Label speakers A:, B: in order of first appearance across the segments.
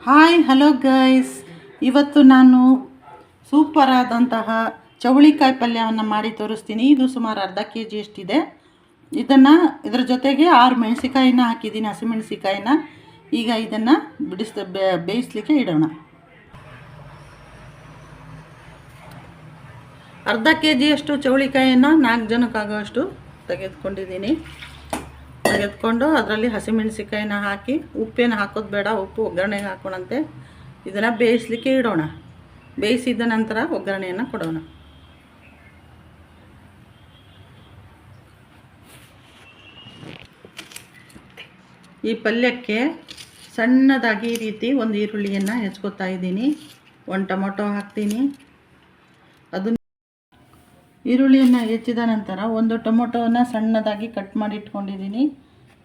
A: Hi hello guys, ಇವತ್ತು ನಾನು super ಆದಂತಹ ಚವಳಿಕಾಯಿ ಪಲ್ಯವನ್ನು ಮಾಡಿ ತೋರಿಸ್ತೀನಿ. ಇದು ಸುಮಾರು ಅರ್ಧ kg ಅಷ್ಟಿದೆ. ಇದರ ಜೊತೆಗೆ 6 ಮೆಣಸಿಕಾಯಿನ ಹಾಕಿದ್ದೀನಿ, ಹಸಿಮೆಣಸಿಕಾಯಿನ. ಈಗ ಇದನ್ನು ಬೇಯಿಸಲಿಕ್ಕೆ ಇಡೋಣ. ಅರ್ಧ kg ಅಷ್ಟು ಚವಳಿಕಾಯಿಯನ್ನು 4 ಜನಕ್ಕಾಗೋಷ್ಟು ತೆಗೆದುಕೊಂಡಿದ್ದೀನಿ. ತೆಗೆದುಕೊಂಡು ಅದರಲ್ಲಿ ಹಸಿಮೆಣಸಿಕಾಯಿನ ಹಾಕಿ, ಉಪ್ಪೇನು ಹಾಕೋದು ಬೇಡ, ಉಪ್ಪು ಒಗ್ಗರಣೆಗೆ ಹಾಕೋಣಂತೆ. ಇದನ್ನು ಬೇಯಿಸಲಿಕ್ಕೆ ಇಡೋಣ. ಬೇಯಿಸಿದ ನಂತರ ಒಗ್ಗರಣೆಯನ್ನು ಕೊಡೋಣ. ಈ ಪಲ್ಯಕ್ಕೆ ಸಣ್ಣದಾಗಿ ಈ ರೀತಿ ಒಂದು ಈರುಳ್ಳಿಯನ್ನು ಹೆಚ್ಕೊತಾ ಇದ್ದೀನಿ. 1 ಟೊಮೊಟೊ ಹಾಕ್ತೀನಿ. ಅದನ್ನು ಈರುಳ್ಳಿಯನ್ನು ಹೆಚ್ಚಿದ ನಂತರ 1 ಟೊಮೊಟೊವನ್ನು ಸಣ್ಣದಾಗಿ ಕಟ್ ಮಾಡಿ ಇಟ್ಕೊಂಡಿದ್ದೀನಿ.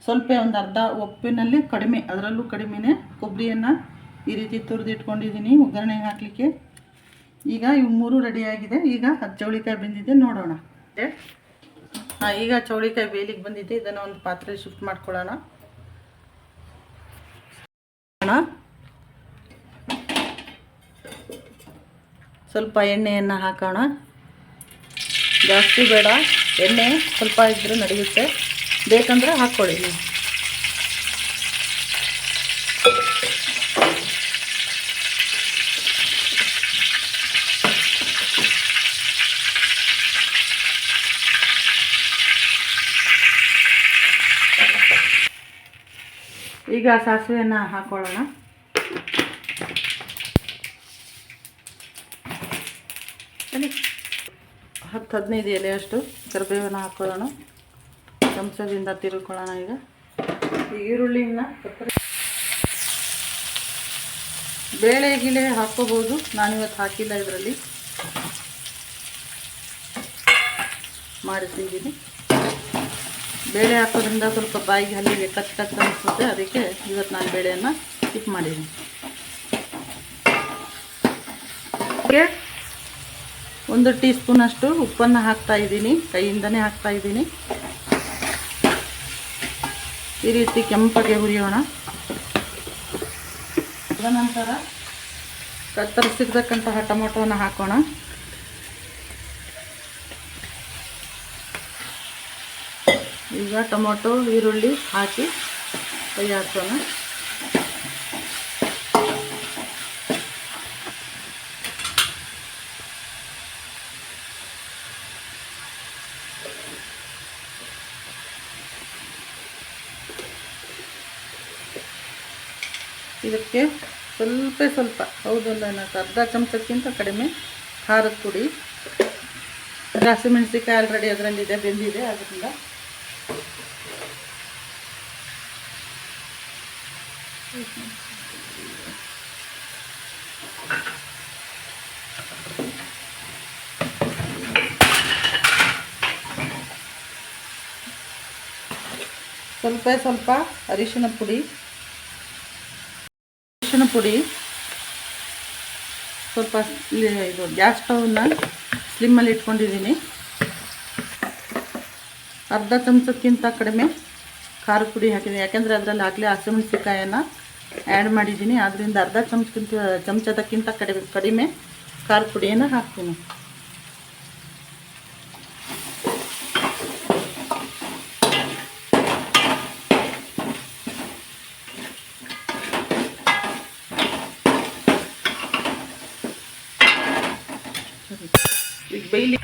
A: ಸ್ವಲ್ಪ ಒಂದು ಅರ್ಧ ಉಪ್ಪಿನಲ್ಲಿ ಕಡಿಮೆ, ಅದರಲ್ಲೂ ಕಡಿಮೆನೇ ಕೊಬ್ಬರಿಯನ್ನು ಈ ರೀತಿ ತುರಿದಿಟ್ಕೊಂಡಿದ್ದೀನಿ ಒಗ್ಗರಣೆಗೆ ಹಾಕಲಿಕ್ಕೆ. ಈಗ ಇವು 3 ರೆಡಿಯಾಗಿದೆ. ಈಗ ಚವಳಿಕಾಯಿ ಬೆಂದಿದೆ, ನೋಡೋಣ. ಈಗ ಚವಳಿಕಾಯಿ ಬೇಯಲಿಕ್ಕೆ ಬಂದಿದೆ. ಇದನ್ನು ಒಂದು ಪಾತ್ರೆ ಶಿಫ್ಟ್ ಮಾಡ್ಕೊಳ್ಳೋಣ. ಸ್ವಲ್ಪ ಎಣ್ಣೆಯನ್ನು ಹಾಕೋಣ. ಜಾಸ್ತಿ ಬೇಡ, ಎಣ್ಣೆ ಸ್ವಲ್ಪ ಇದ್ದರೂ ನಡೆಯುತ್ತೆ, ಬೇಕಂದರೆ ಹಾಕ್ಕೊಳ್ಳಿ ನೀವು. ಈಗ ಸಾಸಿವೆಯನ್ನು ಹಾಕ್ಕೊಳ್ಳೋಣ. ಬನ್ನಿ, 10-15 ಎಲೆಯಷ್ಟು ಕರಿಬೇವನ್ನು ಹಾಕ್ಕೊಳ್ಳೋಣ. ಚಮಚದಿಂದ ತಿರುಕೊಳ್ಳೋಣ. ಈಗ ಈರುಳ್ಳಿನ ಬೇಳೆ ಗಿಳೆ ಹಾಕ್ಕೋಬೋದು, ನಾನಿವತ್ತು ಹಾಕಿಲ್ಲ, ಇದರಲ್ಲಿ ಮಾಡಿಸಿದ್ದೀನಿ. ಬೇಳೆ ಹಾಕೋದ್ರಿಂದ ಸ್ವಲ್ಪ ಬಾಯಿಗೆ ಹಲ್ಲಿಗೆ ಕಚ್ಚ ಅನಿಸುತ್ತೆ, ಅದಕ್ಕೆ ಇವತ್ತು ನಾನು ಬೇಳೆಯನ್ನು ಸ್ಕಿಪ್ ಮಾಡಿದ್ದೀನಿ. 1 ಟೀ ಸ್ಪೂನಷ್ಟು ಉಪ್ಪನ್ನು ಹಾಕ್ತಾಯಿದ್ದೀನಿ, ಕೈಯಿಂದನೇ ಹಾಕ್ತಾಯಿದ್ದೀನಿ. ಈ ರೀತಿ ಕೆಂಪಗೆ ಹುರಿಯೋಣ. ತದನಂತರ ಕತ್ತರಿಸಿರ್ತಕ್ಕಂತಹ ಟೊಮೊಟೊನ ಹಾಕೋಣ. ಈಗ ಟೊಮೊಟೊ ಈರುಳ್ಳಿ ಹಾಕಿ ಕೈ ಹಾಕೋಣ. ಇದಕ್ಕೆ ಸ್ವಲ್ಪ ಹೌದಲ್ಲ, ಅರ್ಧ ಚಮಚಕ್ಕಿಂತ ಕಡಿಮೆ ಖಾರದ ಪುಡಿ. ಹಸಿಮೆಣಸಿಕಾಯಿ ಆಲ್ರೆಡಿ ಅದರಲ್ಲಿದೆ, ಬೆಂದಿದೆ. ಅದರಿಂದ ಸ್ವಲ್ಪ ಅರಿಶಿನ ಪುಡಿ ಸ್ವಲ್ಪ. ಇದು ಗ್ಯಾಸ್ ಸ್ಟವ್ನ ಸ್ಲಿಮ್ಮಲ್ಲಿ ಇಟ್ಕೊಂಡಿದ್ದೀನಿ. ಅರ್ಧ ಚಮಚಕ್ಕಿಂತ ಕಡಿಮೆ ಖಾರದ ಪುಡಿ ಹಾಕಿದ್ದೀನಿ, ಯಾಕೆಂದರೆ ಅದರಲ್ಲಿ ಆಗಲೇ ಹಸಿಮೆಣಸಿಕಾಯನ್ನು ಆ್ಯಡ್ ಮಾಡಿದ್ದೀನಿ. ಆದ್ದರಿಂದ ಅರ್ಧ ಚಮಚದಕ್ಕಿಂತ ಕಡಿಮೆ ಖಾರದ ಪುಡಿಯನ್ನು ಹಾಕ್ತೀನಿ. ಈಗ ಬೇಯಲಿ.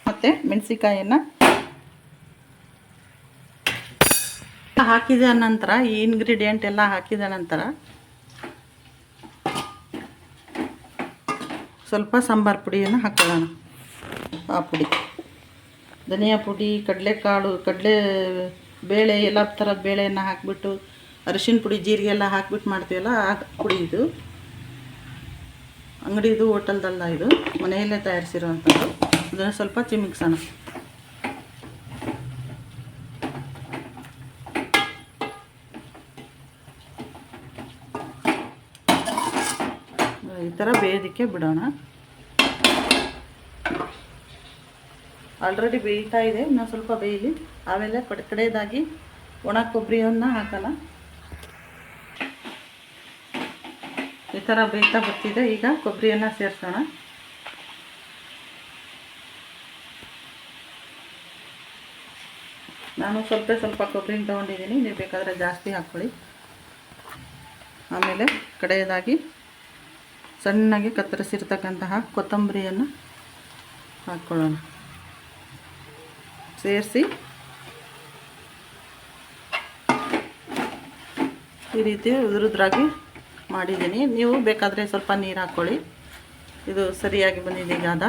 A: ಮತ್ತು ಮೆಣಸಿಕಾಯನ್ನು ಹಾಕಿದ ನಂತರ, ಈ ಇಂಗ್ರೀಡಿಯೆಂಟ್ ಎಲ್ಲ ಹಾಕಿದ ನಂತರ ಸ್ವಲ್ಪ ಸಾಂಬಾರು ಪುಡಿಯನ್ನು ಹಾಕೊಳ್ಳೋಣ. ಆ ಪುಡಿ, ಧನಿಯಾ ಪುಡಿ, ಕಡಲೆಕಾಳು, ಬೇಳೆ, ಎಲ್ಲ ಥರದ ಬೇಳೆಯನ್ನು ಹಾಕಿಬಿಟ್ಟು, ಅರಿಶಿನ ಪುಡಿ, ಜೀರಿಗೆ ಎಲ್ಲ ಹಾಕಿಬಿಟ್ಟು ಮಾಡ್ತೀವಲ್ಲ, ಆ ಪುಡಿ ಇದು. ಅಂಗಡಿದು, ಹೋಟೆಲ್ದಲ್ಲ, ಇದು ಮನೆಯಲ್ಲೇ ತಯಾರಿಸಿರುವಂಥದ್ದು. ಅದನ್ನು ಸ್ವಲ್ಪ ಚಿಮಿಕ್ಸೋಣ. ಈ ಥರ ಬೇಯೋದಕ್ಕೆ ಬಿಡೋಣ. ಆಲ್ರೆಡಿ ಬೇಯ್ತಾ ಇದೆ, ಇನ್ನೂ ಸ್ವಲ್ಪ ಬೇಯಲಿ. ಆಮೇಲೆ ಕಡೆಯದಾಗಿ ಒಣ ಕೊಬ್ಬರಿಯನ್ನು ಹಾಕೋಣ. ಈ ಥರ ಬೇಯ್ತಾ ಬರ್ತಿದೆ. ಈಗ ಕೊಬ್ಬರಿಯನ್ನು ಸೇರಿಸೋಣ. ನಾನು ಸ್ವಲ್ಪ ಕೊಬ್ಬರಿನ ತೊಗೊಂಡಿದ್ದೀನಿ, ನೀವು ಬೇಕಾದರೆ ಜಾಸ್ತಿ ಹಾಕ್ಕೊಳ್ಳಿ. ಆಮೇಲೆ ಕಡೆಯದಾಗಿ ಸಣ್ಣಗೆ ಕತ್ತರಿಸಿರ್ತಕ್ಕಂತಹ ಕೊತ್ತಂಬರಿಯನ್ನು ಹಾಕ್ಕೊಳ್ಳೋಣ. ಸೇರಿಸಿ ಈ ರೀತಿ ಉದುರುದ್ರಾಗಿ ಮಾಡಿದ್ದೀನಿ. ನೀವು ಬೇಕಾದರೆ ಸ್ವಲ್ಪ ನೀರು ಹಾಕ್ಕೊಳ್ಳಿ. ಇದು ಸರಿಯಾಗಿ ಬಂದಿದೆ ಈಗ.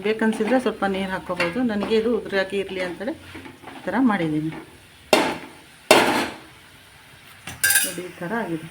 A: ಬೇಕನ್ಸಿದ್ರೆ ಸ್ವಲ್ಪ ನೀರು ಹಾಕ್ಕೋಬೋದು. ನನಗೆ ಇದು ಉದುರಾಗಿ ಇರಲಿ ಅಂತೇಳಿ ಈ ಥರ ಮಾಡಿದ್ದೀನಿ ನೋಡಿ. ಈ ಥರ ಆಗಿದೆ.